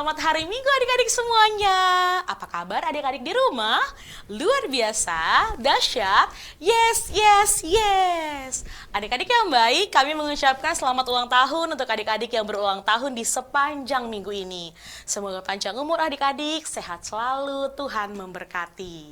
Selamat hari Minggu adik-adik semuanya. Apa kabar adik-adik di rumah? Luar biasa, dahsyat, yes, yes, yes. Adik-adik yang baik, kami mengucapkan selamat ulang tahun untuk adik-adik yang berulang tahun di sepanjang minggu ini. Semoga panjang umur adik-adik, sehat selalu, Tuhan memberkati.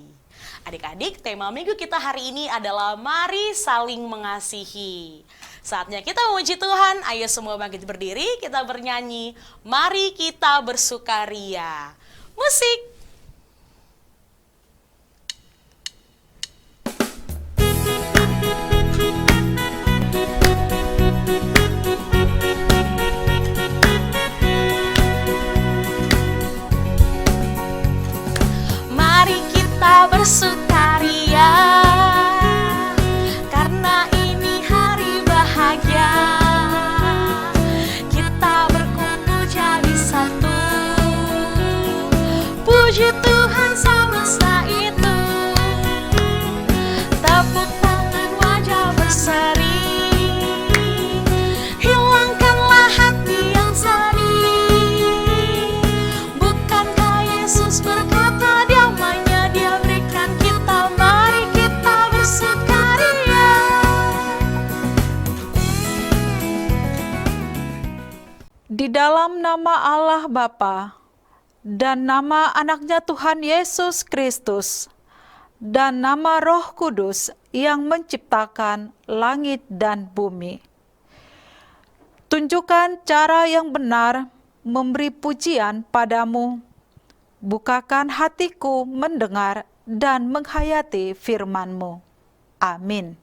Adik-adik, tema minggu kita hari ini adalah mari saling mengasihi. Saatnya kita memuji Tuhan, ayo semua bangkit berdiri, kita bernyanyi, mari kita bersukaria. Musik! Mari kita bersukaria. Puji Tuhan semesta itu, tepuk tangan wajah berseri, hilangkanlah hati yang sedih. Bukankah Yesus berkata damai-Nya Dia berikan kita, mari kita bersukaria. Di dalam nama Allah Bapa dan nama anaknya Tuhan Yesus Kristus, dan nama Roh Kudus yang menciptakan langit dan bumi. Tunjukkan cara yang benar memberi pujian padamu. Bukakan hatiku mendengar dan menghayati firman-Mu. Amin.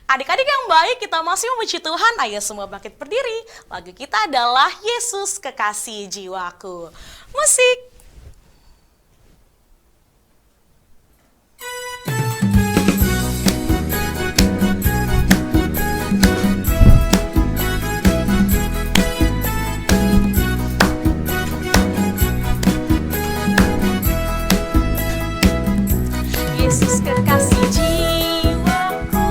Adik-adik yang baik, kita masih memuji Tuhan. Ayo semua bangkit berdiri. Lagu kita adalah Yesus Kekasih Jiwaku. Musik. Yesus Kekasih Jiwaku,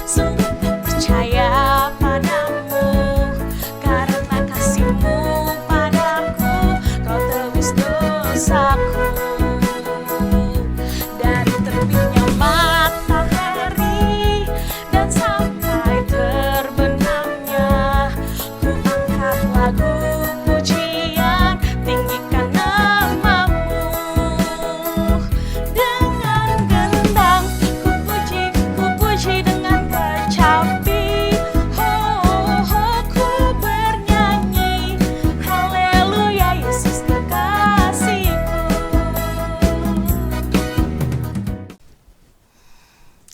sungguh ku percaya padamu, karena kasih-Mu padaku, Kau tebus dosaku. Dari terbitnya matahari dan sampai terbenamnya, ku angkat lagu pujian, tinggikan nama-Mu. Dengan gendang ku puji dengan kecapi, ku bernyanyi, haleluya Yesus kekasihku.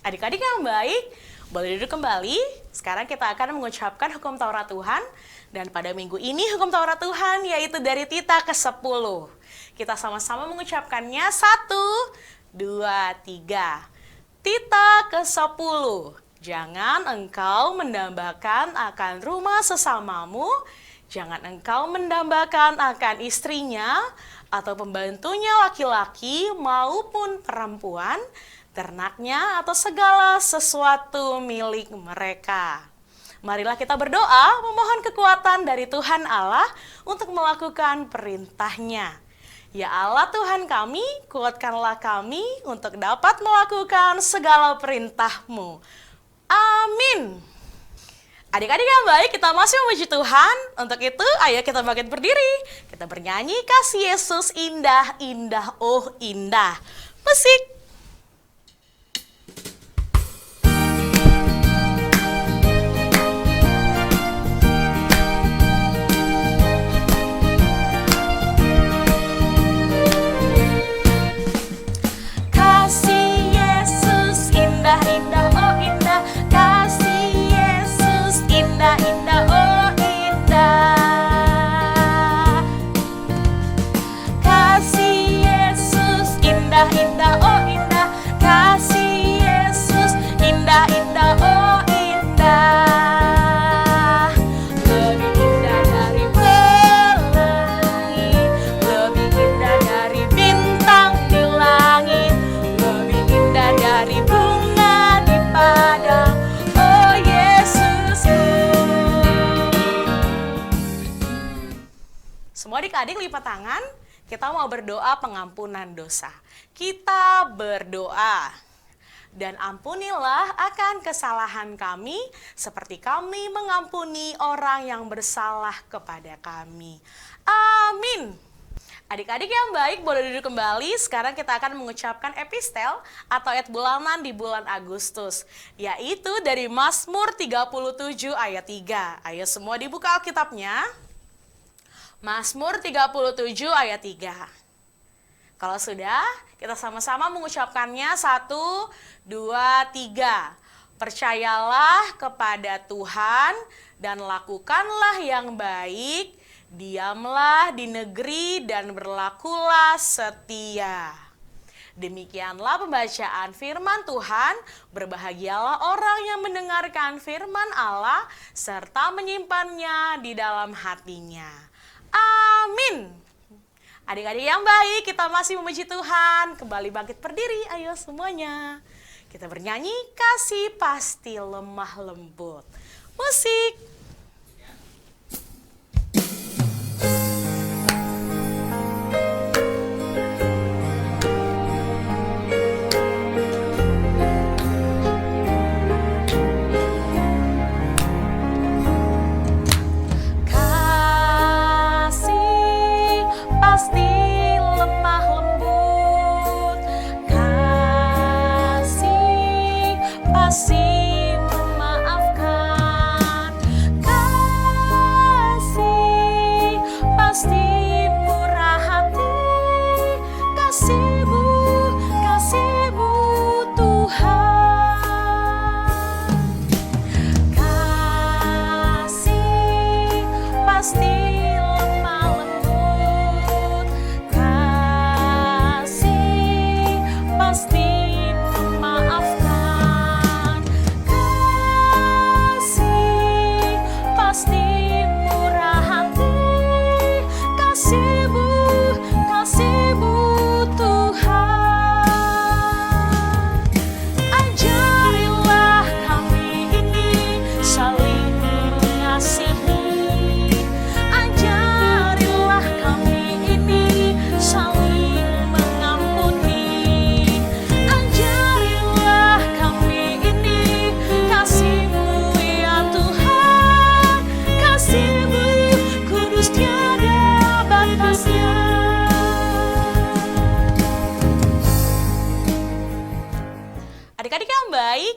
Adik-adik yang baik, boleh duduk kembali. Sekarang kita akan mengucapkan hukum Taurat Tuhan. Dan pada minggu ini hukum Taurat Tuhan yaitu dari Tita ke-10. Kita sama-sama mengucapkannya 1, 2, 3. Tita ke-10. Jangan engkau mendambakan akan rumah sesamamu, jangan engkau mendambakan akan istrinya, atau pembantunya laki-laki maupun perempuan, ternaknya atau segala sesuatu milik mereka. Marilah kita berdoa memohon kekuatan dari Tuhan Allah untuk melakukan perintah-Nya. Ya Allah Tuhan kami, kuatkanlah kami untuk dapat melakukan segala perintah-Mu. Amin. Adik-adik yang baik, kita masih memuji Tuhan. Untuk itu, ayo kita bangkit berdiri. Kita bernyanyi kasih Yesus indah, indah, oh indah. Musik. Kasih Yesus indah, indah, oh indah. Kasih Yesus indah, indah, oh indah. Kasih Yesus indah, indah, oh indah. Kasih Yesus indah, indah, oh indah. Lebih indah dari pelangi, lebih indah dari bintang di langit, lebih indah dari bunga di padang. Oh Yesusku. Semua adik-adik lipat tangan, kita mau berdoa pengampunan dosa. Kita berdoa. Dan ampunilah akan kesalahan kami, seperti kami mengampuni orang yang bersalah kepada kami. Amin. Adik-adik yang baik, boleh duduk kembali. Sekarang kita akan mengucapkan epistel atau ayat bulanan di bulan Agustus, yaitu dari Mazmur 37 ayat 3. Ayo semua dibuka Alkitabnya. Mazmur 37 ayat 3. Kalau sudah, kita sama-sama mengucapkannya 1, 2, 3. Percayalah kepada Tuhan dan lakukanlah yang baik, diamlah di negeri dan berlakulah setia. Demikianlah pembacaan firman Tuhan. Berbahagialah orang yang mendengarkan firman Allah serta menyimpannya di dalam hatinya. Amin. Adik-adik yang baik, kita masih memuji Tuhan. Kembali bangkit berdiri, ayo semuanya. Kita bernyanyi, kasih pasti lemah lembut. Musik. Kasih memaafkan, kasih pasti murah hati, kasih-Mu Tuhan. Kasih pasti lemah lembut, kasih pasti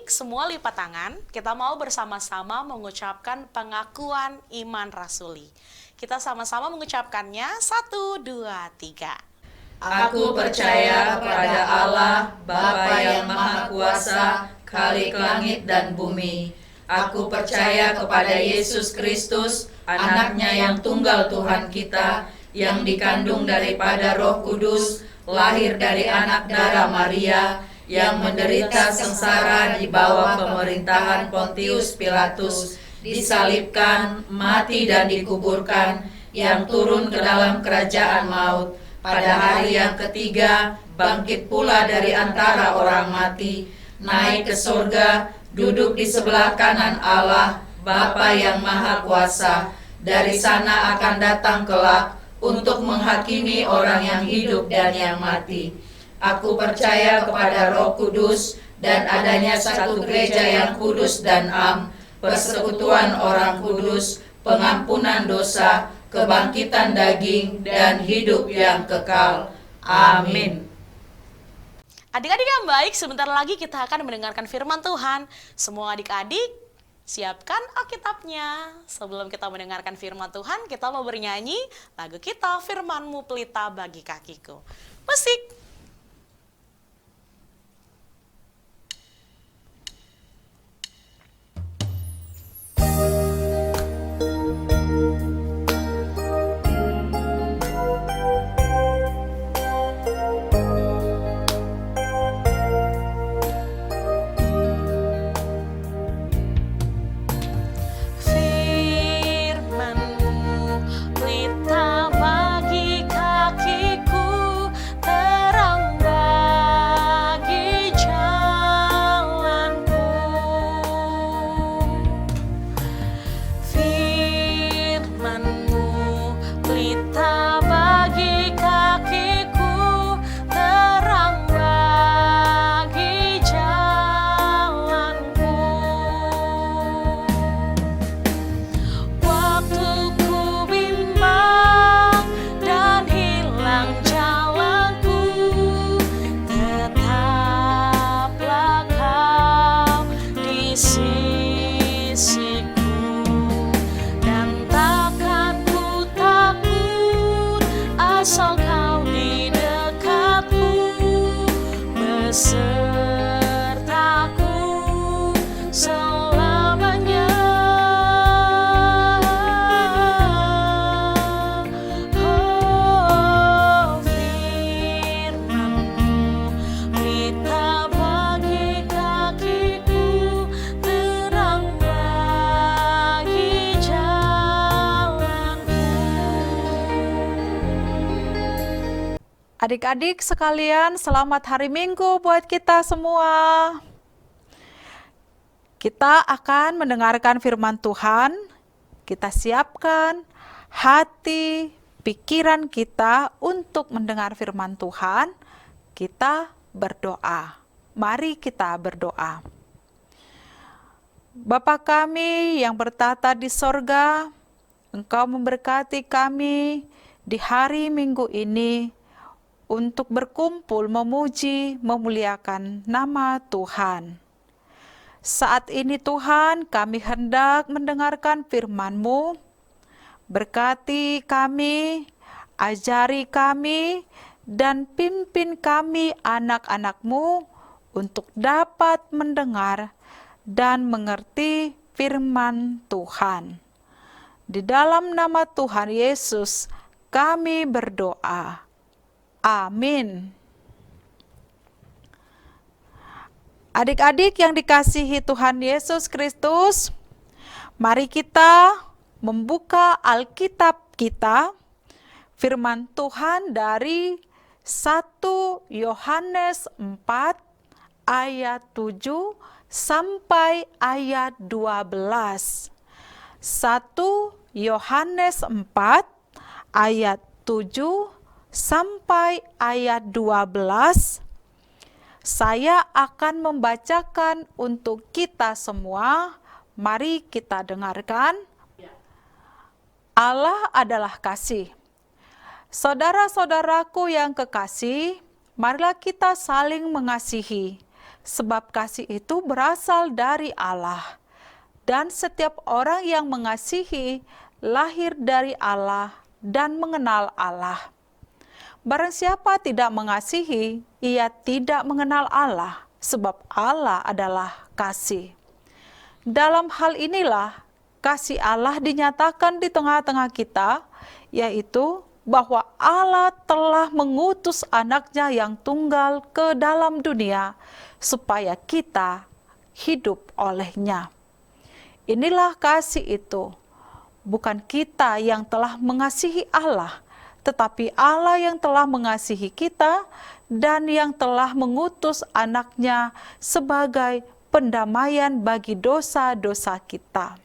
semua lipat tangan, kita mau bersama-sama mengucapkan pengakuan iman rasuli. Kita sama-sama mengucapkannya, 1, 2, 3. Aku percaya kepada Allah, Bapa yang Maha Kuasa, Khalik langit dan bumi. Aku percaya kepada Yesus Kristus, Anaknya yang tunggal Tuhan kita, yang dikandung daripada Roh Kudus, lahir dari anak darah Maria, yang menderita sengsara di bawah pemerintahan Pontius Pilatus, disalibkan, mati dan dikuburkan, yang turun ke dalam kerajaan maut, pada hari yang ketiga bangkit pula dari antara orang mati, naik ke surga, duduk di sebelah kanan Allah, Bapa yang Maha Kuasa. Dari sana akan datang kelak untuk menghakimi orang yang hidup dan yang mati. Aku percaya kepada Roh Kudus dan adanya satu gereja yang kudus dan am, persekutuan orang kudus, pengampunan dosa, kebangkitan daging, dan hidup yang kekal. Amin. Adik-adik yang baik, sebentar lagi kita akan mendengarkan firman Tuhan. Semua adik-adik, siapkan Alkitabnya. Sebelum kita mendengarkan firman Tuhan, kita mau bernyanyi lagu kita, Firman-Mu Pelita Bagi Kakiku. Musik. Pelita bagi kakiku, Adik-adik sekalian, selamat hari Minggu buat kita semua. Kita akan mendengarkan firman Tuhan. Kita siapkan hati, pikiran kita untuk mendengar firman Tuhan. Kita berdoa. Mari kita berdoa. Bapa kami yang bertata di sorga, Engkau memberkati kami di hari Minggu ini untuk berkumpul memuji, memuliakan nama Tuhan. Saat ini Tuhan, kami hendak mendengarkan firman-Mu. Berkati kami, ajari kami, dan pimpin kami anak-anak-Mu untuk dapat mendengar dan mengerti firman Tuhan. Di dalam nama Tuhan Yesus, kami berdoa. Amin. Adik-adik yang dikasihi Tuhan Yesus Kristus, mari kita membuka Alkitab kita, firman Tuhan dari 1 Yohanes 4 ayat 7 sampai ayat 12. 1 Yohanes 4 ayat 7 sampai ayat 12, saya akan membacakan untuk kita semua. Mari kita dengarkan. Allah adalah kasih. Saudara-saudaraku yang kekasih, marilah kita saling mengasihi, sebab kasih itu berasal dari Allah. Dan setiap orang yang mengasihi lahir dari Allah dan mengenal Allah. Barang siapa tidak mengasihi, ia tidak mengenal Allah, sebab Allah adalah kasih. Dalam hal inilah kasih Allah dinyatakan di tengah-tengah kita, yaitu bahwa Allah telah mengutus anaknya yang tunggal ke dalam dunia, supaya kita hidup olehnya. Inilah kasih itu, bukan kita yang telah mengasihi Allah, tetapi Allah yang telah mengasihi kita dan yang telah mengutus anaknya sebagai pendamaian bagi dosa-dosa kita.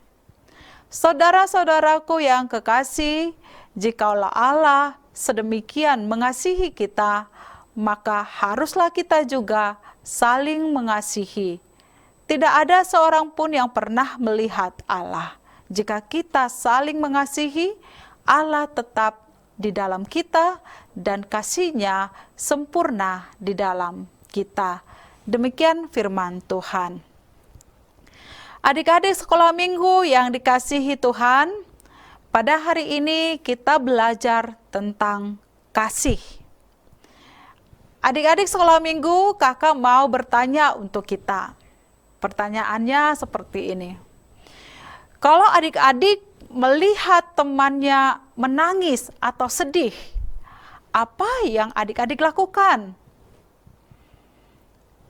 Saudara-saudaraku yang kekasih, jikalau Allah sedemikian mengasihi kita, maka haruslah kita juga saling mengasihi. Tidak ada seorang pun yang pernah melihat Allah. Jika kita saling mengasihi, Allah tetap di dalam kita dan kasih-Nya sempurna di dalam kita. Demikian firman Tuhan. Adik-adik sekolah minggu yang dikasihi Tuhan, pada hari ini kita belajar tentang kasih. Adik-adik sekolah minggu, kakak mau bertanya untuk kita. Pertanyaannya seperti ini. Kalau adik-adik melihat temannya menangis atau sedih, apa yang adik-adik lakukan?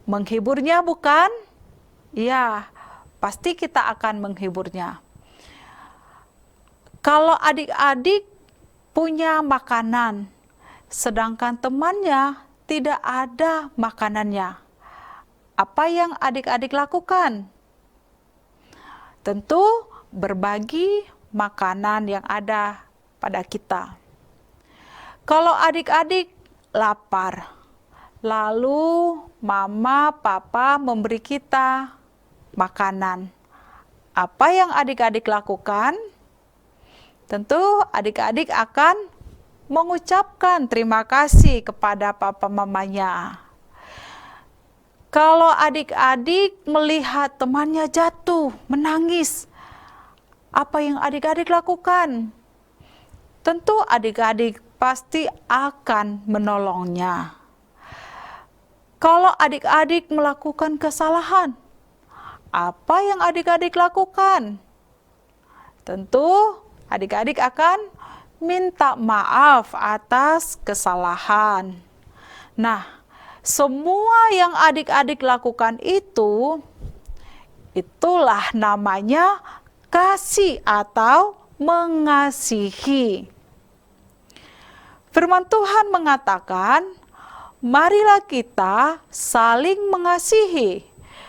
Menghiburnya bukan? Ya, pasti kita akan menghiburnya. Kalau adik-adik punya makanan, sedangkan temannya tidak ada makanannya, apa yang adik-adik lakukan? Tentu berbagi makanan yang ada pada kita. Kalau adik-adik lapar, lalu mama, papa memberi kita makanan, apa yang adik-adik lakukan? Tentu adik-adik akan mengucapkan terima kasih kepada papa mamanya. Kalau adik-adik melihat temannya jatuh, menangis, apa yang adik-adik lakukan? Tentu adik-adik pasti akan menolongnya. Kalau adik-adik melakukan kesalahan, apa yang adik-adik lakukan? Tentu adik-adik akan minta maaf atas kesalahan. Nah, semua yang adik-adik lakukan itulah namanya kasih atau mengasihi. Firman Tuhan mengatakan, marilah kita saling mengasihi,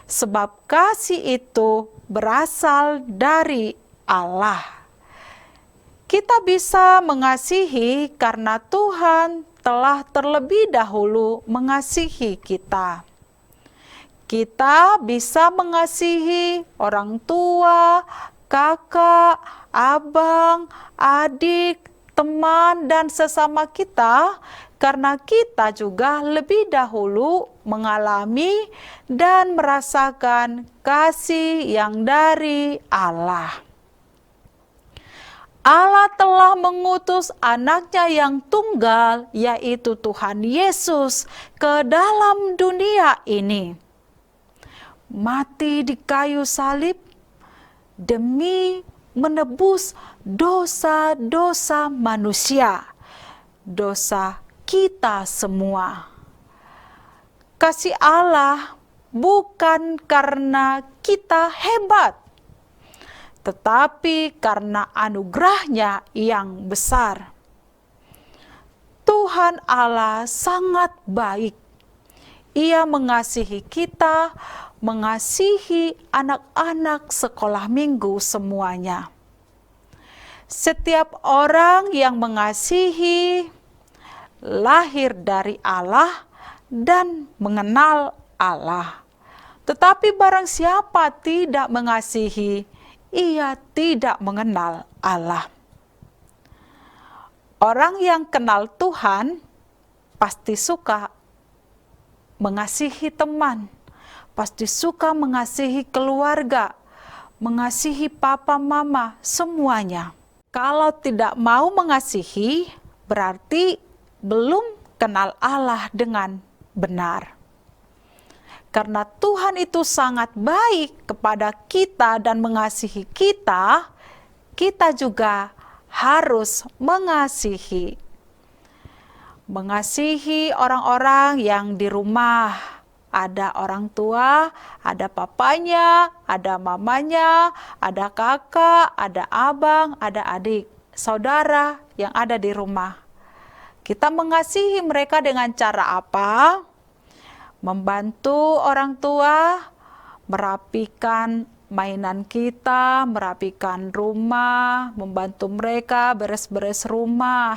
sebab kasih itu berasal dari Allah. Kita bisa mengasihi karena Tuhan telah terlebih dahulu mengasihi kita. Kita bisa mengasihi orang tua, kakak, abang, adik, teman, dan sesama kita karena kita juga lebih dahulu mengalami dan merasakan kasih yang dari Allah. Allah telah mengutus anaknya yang tunggal, yaitu Tuhan Yesus, ke dalam dunia ini. Mati di kayu salib demi menebus dosa-dosa manusia, dosa kita semua. Kasih Allah bukan karena kita hebat, tetapi karena anugerahnya yang besar. Tuhan Allah sangat baik. Ia mengasihi kita, mengasihi anak-anak sekolah minggu semuanya. Setiap orang yang mengasihi lahir dari Allah dan mengenal Allah. Tetapi barang siapa tidak mengasihi, ia tidak mengenal Allah. Orang yang kenal Tuhan pasti suka mengasihi teman, pasti suka mengasihi keluarga, mengasihi papa mama, semuanya. Kalau tidak mau mengasihi, berarti belum kenal Allah dengan benar. Karena Tuhan itu sangat baik kepada kita dan mengasihi kita, kita juga harus mengasihi. Mengasihi orang-orang yang di rumah. Ada orang tua, ada papanya, ada mamanya, ada kakak, ada abang, ada adik, saudara yang ada di rumah. Kita mengasihi mereka dengan cara apa? Membantu orang tua, merapikan mainan kita, merapikan rumah, membantu mereka beres-beres rumah.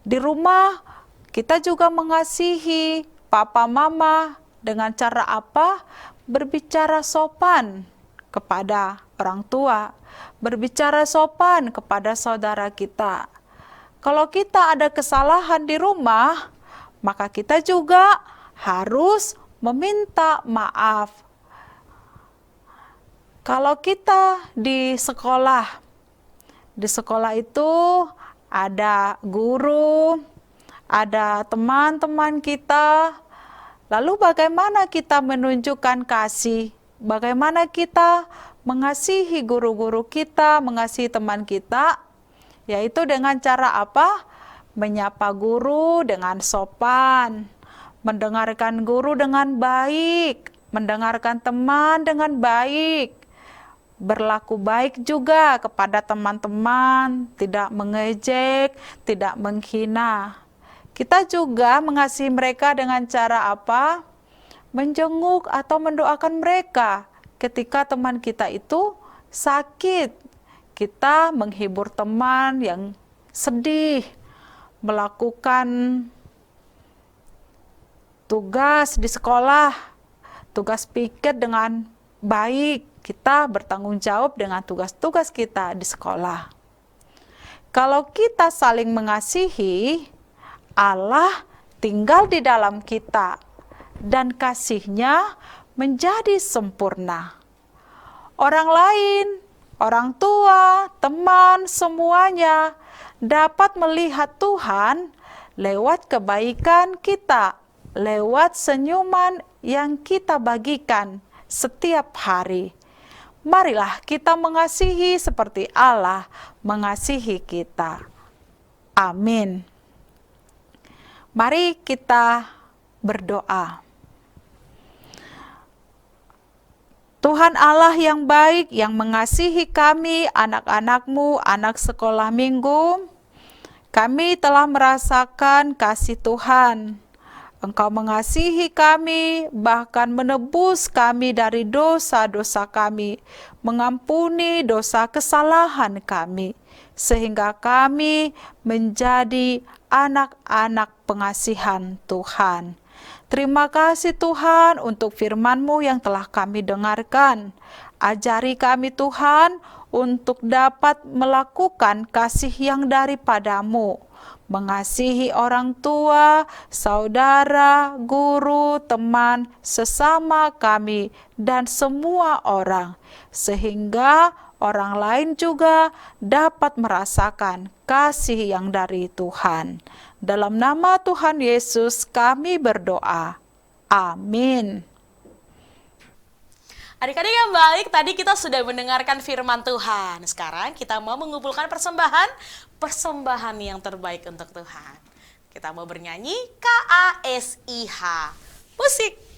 Di rumah kita juga mengasihi papa mama dengan cara apa? Berbicara sopan kepada orang tua, berbicara sopan kepada saudara kita. Kalau kita ada kesalahan di rumah, maka kita juga harus meminta maaf. Kalau kita di sekolah itu ada guru, ada teman-teman kita. Lalu bagaimana kita menunjukkan kasih? Bagaimana kita mengasihi guru-guru kita, mengasihi teman kita? Yaitu dengan cara apa? Menyapa guru dengan sopan, mendengarkan guru dengan baik, mendengarkan teman dengan baik, berlaku baik juga kepada teman-teman, tidak mengejek, tidak menghina. Kita juga mengasihi mereka dengan cara apa? Menjenguk atau mendoakan mereka ketika teman kita itu sakit. Kita menghibur teman yang sedih, melakukan tugas di sekolah, tugas piket dengan baik. Kita bertanggung jawab dengan tugas-tugas kita di sekolah. Kalau kita saling mengasihi, Allah tinggal di dalam kita dan kasih-Nya menjadi sempurna. Orang lain, orang tua, teman, semuanya dapat melihat Tuhan lewat kebaikan kita, lewat senyuman yang kita bagikan setiap hari. Marilah kita mengasihi seperti Allah mengasihi kita. Amin. Mari kita berdoa. Tuhan Allah yang baik, yang mengasihi kami, anak-anak-Mu, anak sekolah minggu, Kami telah merasakan kasih Tuhan. Engkau mengasihi kami, bahkan menebus kami dari dosa-dosa kami, mengampuni dosa kesalahan kami, sehingga kami menjadi anak-anak pengasihan Tuhan. Terima kasih Tuhan untuk firman-Mu yang telah kami dengarkan. Ajari kami Tuhan untuk dapat melakukan kasih yang daripada-Mu, mengasihi orang tua, saudara, guru, teman, sesama kami, dan semua orang, sehingga orang lain juga dapat merasakan kasih yang dari Tuhan. Dalam nama Tuhan Yesus kami berdoa. Amin. Adik-adik yang baik, tadi kita sudah mendengarkan firman Tuhan. Sekarang kita mau mengumpulkan persembahan yang terbaik untuk Tuhan. Kita mau bernyanyi KASIH. Musik.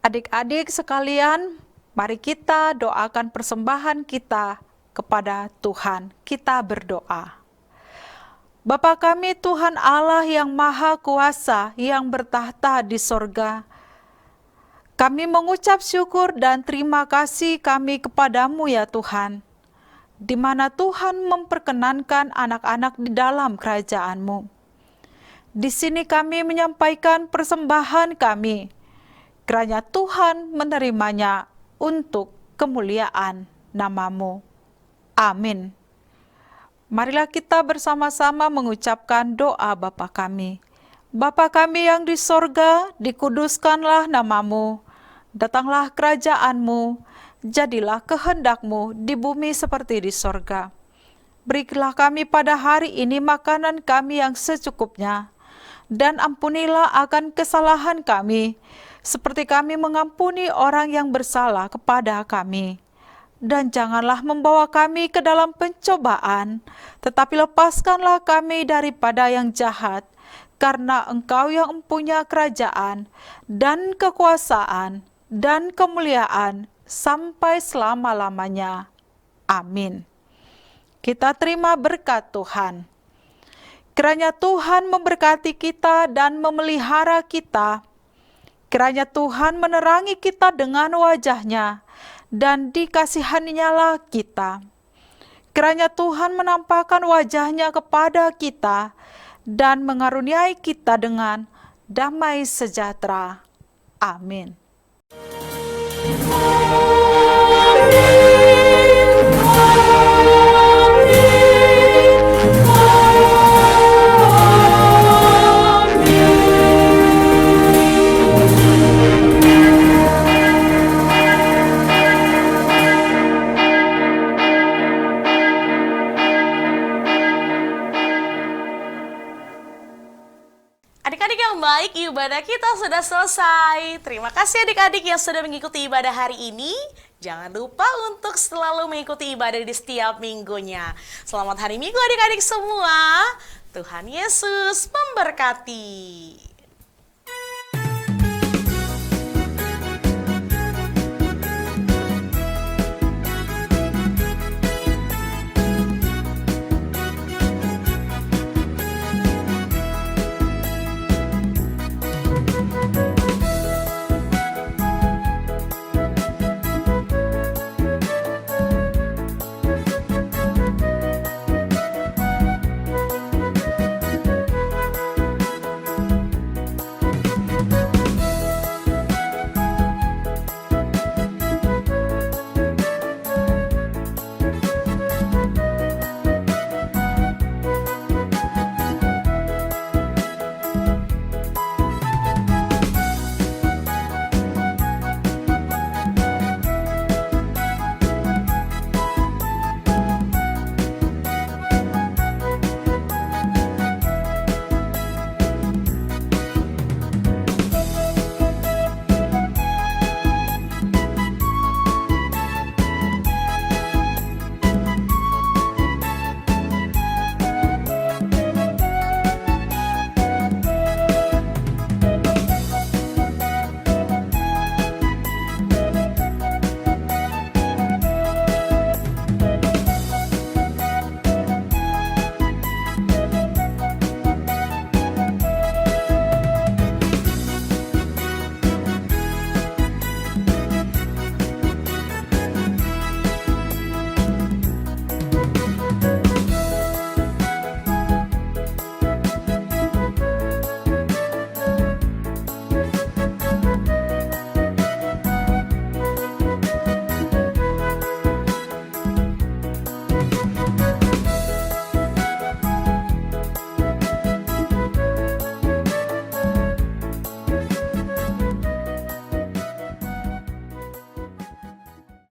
Adik-adik sekalian, mari kita doakan persembahan kita kepada Tuhan. Kita berdoa. Bapa kami Tuhan Allah yang Maha Kuasa yang bertahta di sorga, kami mengucap syukur dan terima kasih kami kepadamu ya Tuhan, di mana Tuhan memperkenankan anak-anak di dalam kerajaan-Mu. Di sini kami menyampaikan persembahan kami, kiranya Tuhan menerimanya untuk kemuliaan nama-Mu. Amin. Marilah kita bersama-sama mengucapkan doa Bapa kami. Bapa kami yang di sorga, dikuduskanlah nama-Mu. Datanglah kerajaan-Mu, jadilah kehendak-Mu di bumi seperti di sorga. Berilah kami pada hari ini makanan kami yang secukupnya, dan ampunilah akan kesalahan kami, seperti kami mengampuni orang yang bersalah kepada kami. Dan janganlah membawa kami ke dalam pencobaan, tetapi lepaskanlah kami daripada yang jahat, karena Engkau yang mempunyai kerajaan, dan kekuasaan, dan kemuliaan, sampai selama-lamanya. Amin. Kita terima berkat Tuhan. Kiranya Tuhan memberkati kita dan memelihara kita. Kiranya Tuhan menerangi kita dengan wajah-Nya, dan dikasihaninya kita. Kiranya Tuhan menampakkan wajah-Nya kepada kita, dan mengaruniai kita dengan damai sejahtera. Amin. Adik-adik yang baik, ibadah kita sudah selesai. Terima kasih adik-adik yang sudah mengikuti ibadah hari ini. Jangan lupa untuk selalu mengikuti ibadah di setiap minggunya. Selamat hari Minggu adik-adik semua. Tuhan Yesus memberkati.